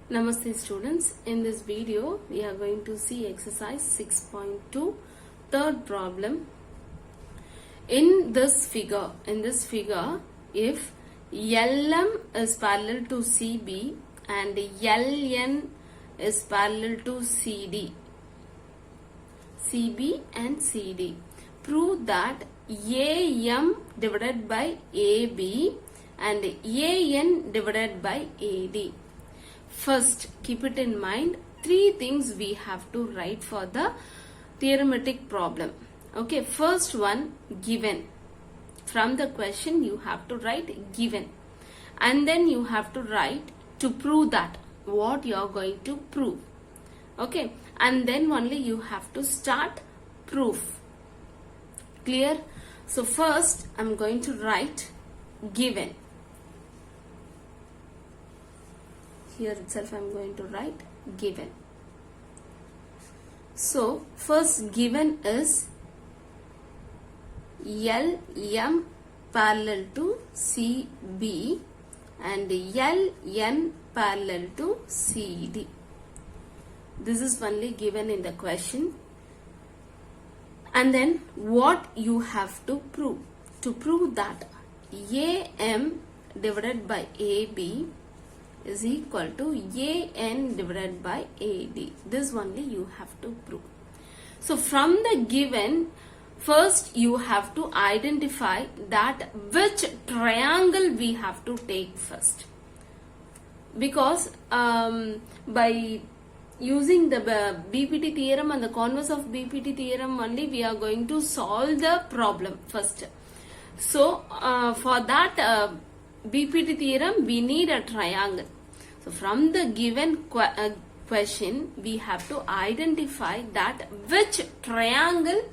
Namaste students, in this video we are going to see exercise 6.2 third problem. In this figure if LM is parallel to CB and LN is parallel to CB and CD, prove that AM divided by AB and AN divided by AD. First, keep it in mind, three things we have to write for the theorematic problem. Okay, first one, given. From the question you have to write given, and then you have to write to prove that, what you are going to prove. Okay, and then only you have to start proof. Clear? So first I am going to write given. Here itself I am going to write given. So first given is LM parallel to CB and LN parallel to CD. This is only given in the question. And then what you have to prove? To prove that AM divided by AB is equal to AN divided by AD. This only you have to prove. So from the given, first you have to identify that which triangle we have to take first. Because by using the BPT theorem and the converse of BPT theorem only, we are going to solve the problem first. So for that BPT theorem we need a triangle. So from the given question we have to identify that which triangle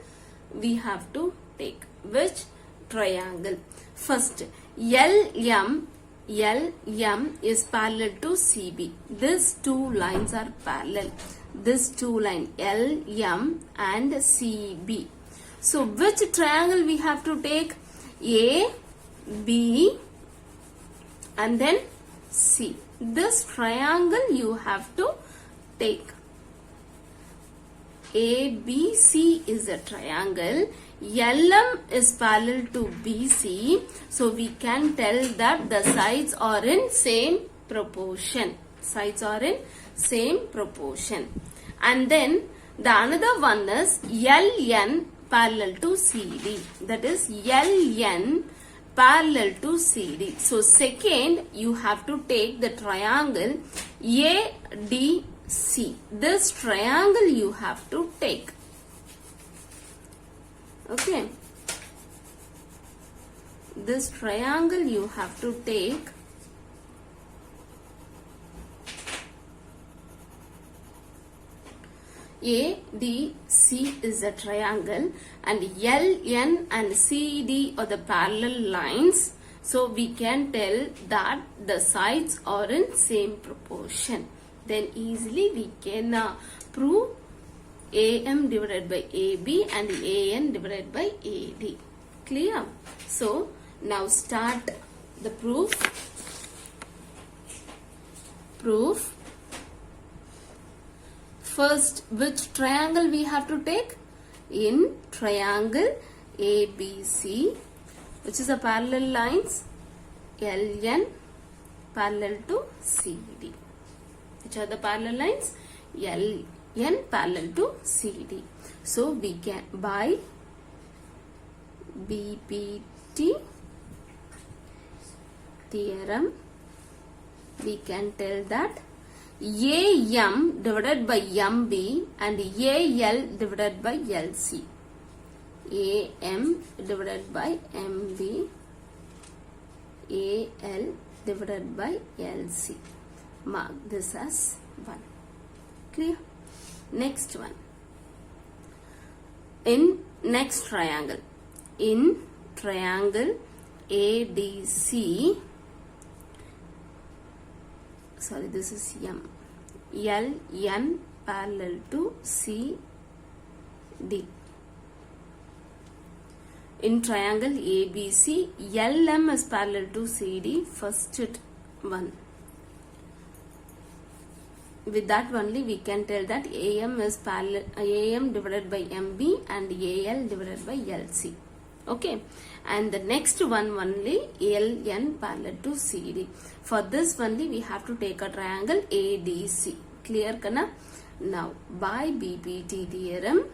we have to take. Which triangle? First, LM is parallel to CB. These two lines are parallel. These two lines LM and CB. So which triangle we have to take? A, B and then C. This triangle you have to take. ABC is a triangle. LM is parallel to BC. So we can tell that the sides are in same proportion. Sides are in same proportion. And then the another one is LN parallel to CD. That is LN parallel to CD. So second you have to take the triangle ADC. This triangle you have to take. Okay. This triangle you have to take. ADC is a triangle and LN and CD are the parallel lines. So we can tell that the sides are in same proportion. Then easily we can prove AM divided by AB and AN divided by AD. Clear? So now start the proof. First, which triangle we have to take? In triangle ABC, which is a parallel lines, LN parallel to CD. Which are the parallel lines? LN parallel to CD. So we can, by BPT theorem, we can tell that AM divided by MB and AL divided by LC. AM divided by MB, AL divided by LC. Mark this as 1. Clear? Next one. In next triangle. In triangle ADC, sorry, this is M. LN parallel to CD. In triangle ABC, LM is parallel to CD. First one. with that only we can tell that AM is parallel, AM divided by MB and AL divided by LC. Okay, and the next one only LN parallel to CD. For this only we have to take a triangle ADC. Clear kana? Now by BPT theorem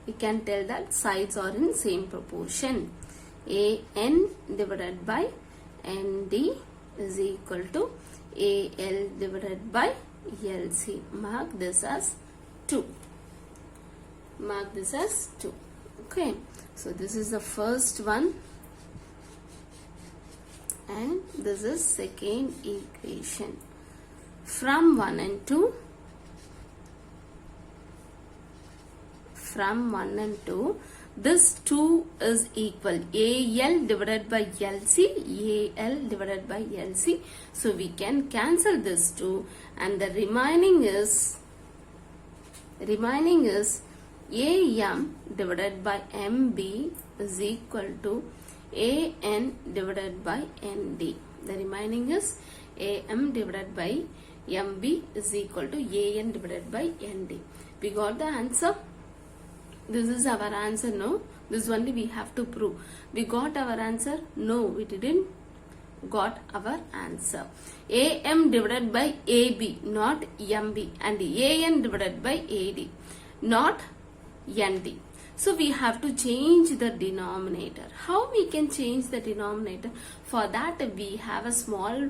we can tell that sides are in same proportion. AN divided by ND is equal to AL divided by LC. Mark this as 2. Mark this as 2. Okay, so this is the first one and this is second equation. From 1 and 2, from 1 and 2, this 2 is equal AL divided by LC, AL divided by LC. So we can cancel this 2 and the remaining is AM divided by MB is equal to AN divided by ND. The remaining is AM divided by MB is equal to AN divided by ND. We got the answer. This is our answer, no? This only we have to prove. We got our answer? No, we didn't got our answer. AM divided by AB, not MB, and AN divided by AD, not ND. So we have to change the denominator. How we can change the denominator? For that we have a small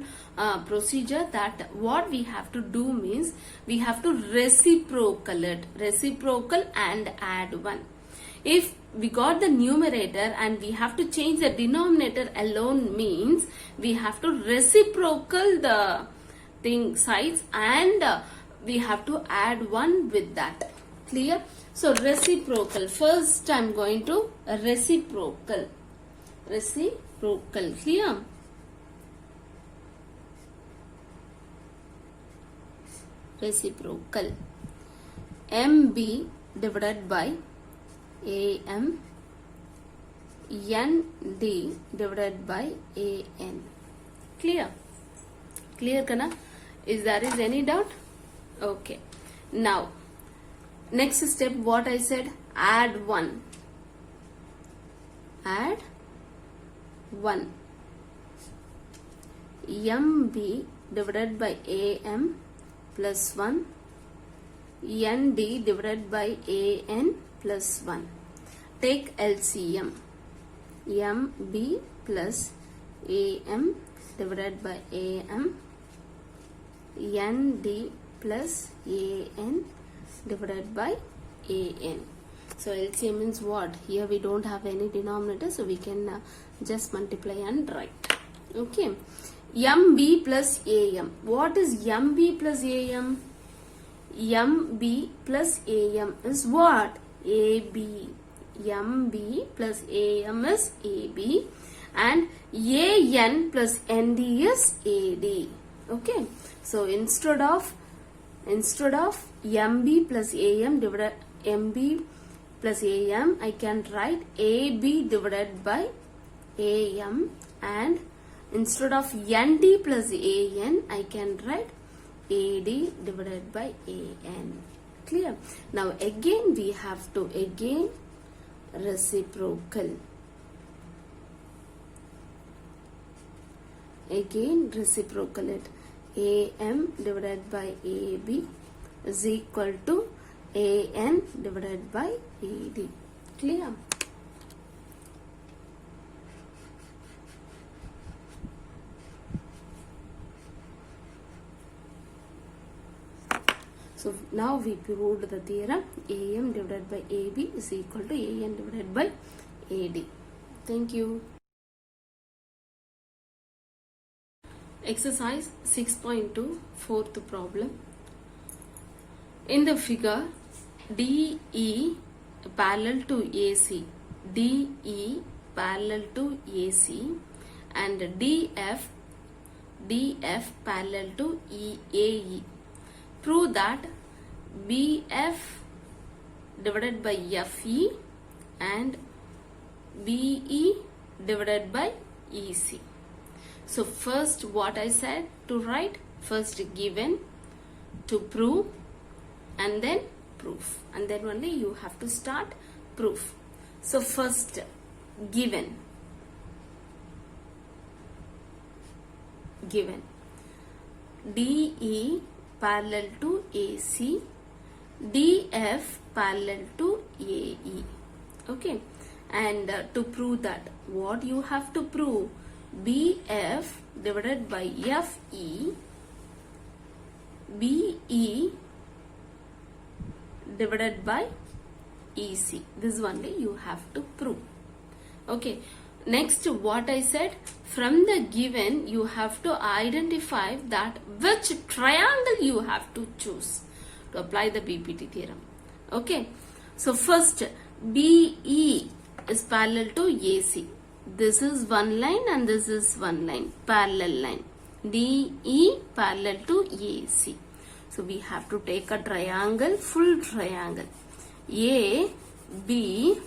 procedure that what we have to do means we have to reciprocal it. Reciprocal and add 1. If we got the numerator and we have to change the denominator alone means we have to reciprocal the thing sides and we have to add 1 with that. Clear? So reciprocal. First I am going to reciprocal. Reciprocal. Clear? Reciprocal. MB divided by AM, ND divided by AN. Clear? Clear kana? Is there is any doubt? Okay. Now next step what I said, add 1. Add 1. MB divided by AM plus 1. ND divided by AN plus 1. Take LCM. MB plus AM divided by AM. ND plus AN divided by AN. So LCM means what? Here we don't have any denominator, so we can just multiply and write. Okay. MB plus AM. What is MB plus AM? MB plus AM is what? AB. MB plus AM is AB and AN plus ND is AD. Okay. So instead of MB plus AM divided MB plus AM, I can write AB divided by AM, and instead of ND plus AN, I can write AD divided by AN. Clear? Now again we have to reciprocal. Again reciprocal it. AM divided by AB is equal to AN divided by AD. Clear? So now we proved the theorem AM divided by AB is equal to AN divided by AD. Thank you. Exercise 6.2, fourth problem. In the figure, DE parallel to AC, DE parallel to AC and DF parallel to AE. Prove that BF divided by FE and BE divided by EC. So first what I said to write, first given, to prove, and then proof, and then only you have to start proof. So first given, DE parallel to AC, DF parallel to AE. Okay, and to prove that, what you have to prove, BF divided by FE, BE divided by EC. This only you have to prove. Okay, next what I said, from the given you have to identify that which triangle you have to choose to apply the BPT theorem. Okay, so first BE is parallel to AC. This is one line and this is one line, parallel line. DE parallel to AC. So we have to take a triangle, full triangle, A, B,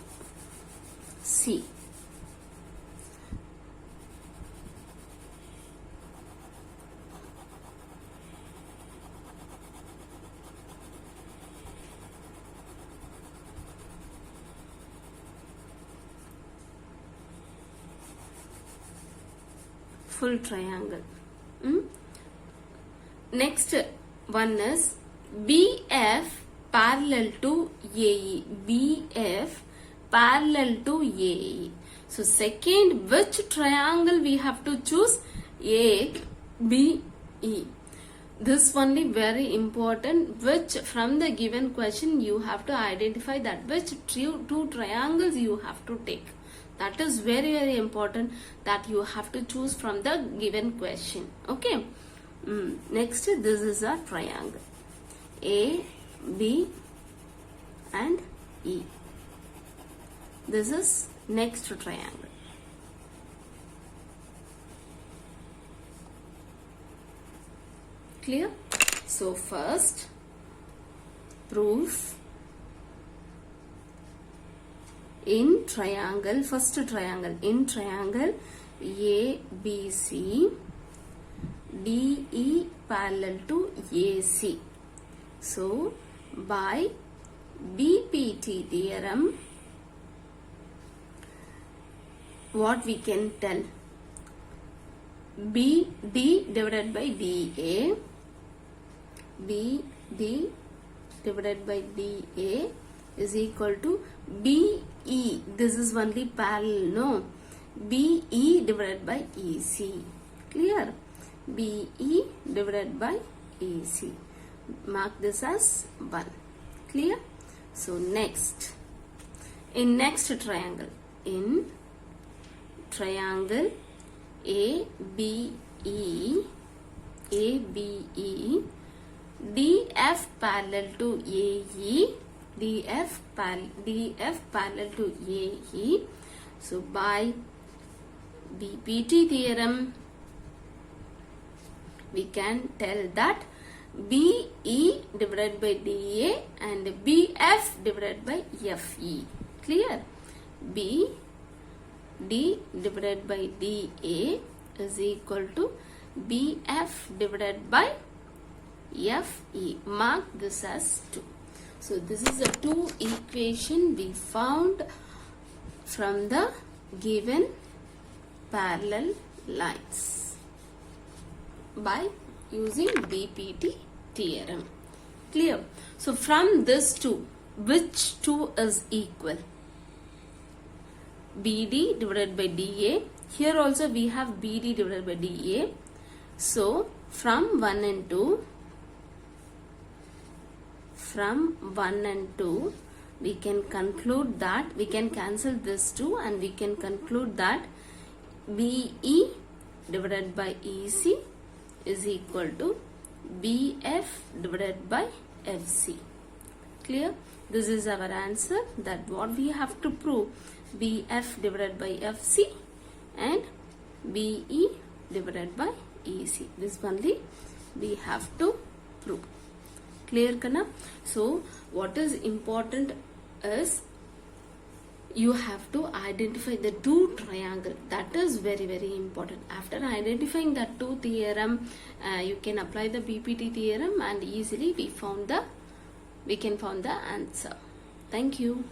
C. Full triangle. Next one is BF parallel to AE. BF parallel to AE. So second, which triangle we have to choose? A, B, E. This only very important, which from the given question you have to identify that which two triangles you have to take. That is very important, that you have to choose from the given question. Okay. Next, this is a triangle, A, B and E. This is next triangle. Clear? So first proof in triangle, first triangle, in triangle ABC, DE parallel to AC. So by BPT theorem, what we can tell, BD divided by DA, BD divided by DA is equal to BE. This is only parallel, no? BE divided by EC. Clear? BE divided by EC. Mark this as 1. Clear? So next, in next triangle, in triangle ABE, DF parallel to AE, DF parallel to AE. So by BPT theorem, we can tell that BE divided by DA and BF divided by FE. Clear? BD divided by DA is equal to BF divided by FE. Mark this as 2. So this is the two equation we found from the given parallel lines by using BPT theorem. Clear? So from this two, which two is equal? BD divided by DA. Here also we have BD divided by DA. So from 1 and 2, we can conclude that, we can cancel this 2 and we can conclude that BE divided by EC is equal to BF divided by FC. Clear? This is our answer, that what we have to prove, BF divided by FC and BE divided by EC. This only we have to prove. Clear kana? So what is important is, you have to identify the two triangle. That is very important. After identifying that two theorem, you can apply the BPT theorem and easily we can find the answer. Thank you.